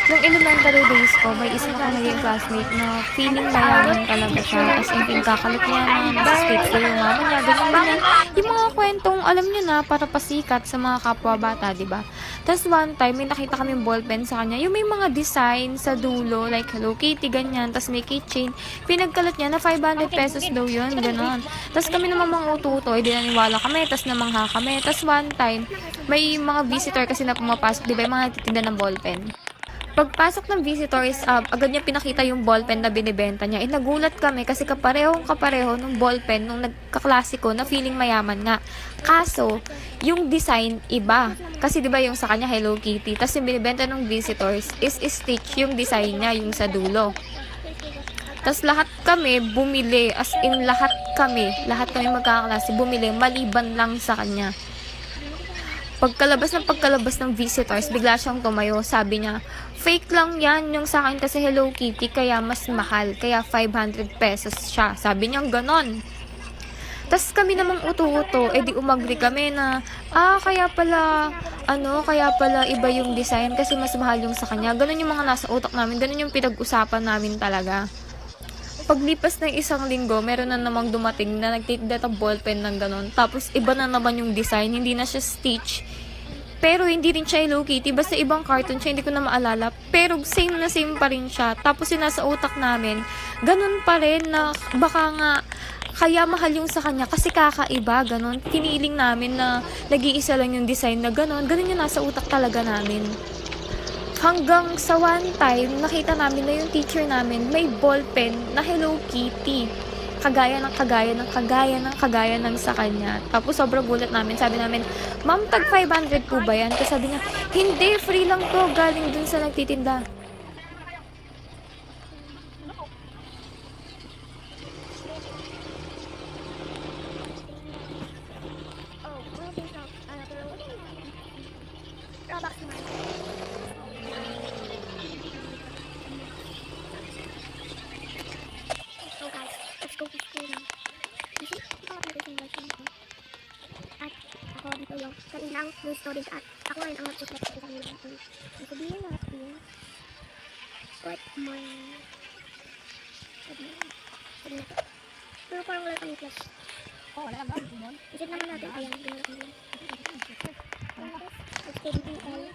Nung elementary days ko, may isa akong naging classmate na feeling mayaman talaga siya. As in, pinagkakalat niya na nasa state ko yung mama niya, ganyan. Yung mga kwentong, alam niyo na, para pasikat sa mga kapwa bata, di ba? Tapos one time, may nakita kaming ballpen sa kanya. Yung may mga design sa dulo, like Hello Kitty, ganyan. Tapos may keychain. Pinagkalat niya na 500 pesos daw yun, ganon. Tapos kami naman mga ututo, di naniwala kami, tapos namangha kami. Tapos one time, may mga visitor kasi na pumapasok, di ba, yung mga nagtitinda ng ballpen. Pagpasok ng visitors, agad niya pinakita yung ballpen na binibenta niya. Nagulat kami kasi kapareho ng ballpen nung nagkaklasiko na feeling mayaman nga. Kaso, yung design iba. Kasi 'di ba yung sa kanya Hello Kitty, tapos yung binibenta ng visitors is Stitch yung design niya, yung sa dulo. Tapos lahat kami bumili, as in lahat kami magkakaklase bumili maliban lang sa kanya. Pagkalabas ng visitors, bigla siyang tumayo. Sabi niya, fake lang yan. Yung sa akin kasi Hello Kitty, kaya mas mahal. Kaya 500 pesos siya. Sabi niya ganon. Tapos kami namang uto-uto, di umagri kami na, kaya pala iba yung design kasi mas mahal yung sa kanya. Ganon yung mga nasa utak namin. Ganon yung pinag-usapan namin talaga. Paglipas ng isang linggo, meron na namang dumating na nagtitinda ng ballpen ng ganon. Tapos, iba na naman yung design. Hindi na siya Stitch. Pero, hindi rin siya Hello Kitty. Basta ibang cartoon siya. Hindi ko na maalala. Pero, same na same pa rin siya. Tapos, yung nasa utak namin, ganon pa rin na baka nga kaya mahal yung sa kanya kasi kakaiba, ganon. Kiniling namin na nag-iisa lang yung design na ganon. Ganon yung nasa utak talaga namin. Hanggang sa one time, nakita namin na yung teacher namin may ballpen na Hello Kitty. Kagaya ng sa kanya. Tapos sobrang gulat namin. Sabi namin, Ma'am, tag 500 po ba yan? Tapos sabi niya, hindi, free lang to. Galing dun sa nagtitinda. So guys, let's go to school now. Kasi, ito ako yung ko. At ako dito yung kaninang new student at ako rin ang mag-check sa isang nila. Sabihin na sabihin. Good morning. Sabihin na. Pero parang wala kami class. Wala lang ba? Isip naman natin, ayan, gano'n kami. Let's take it all.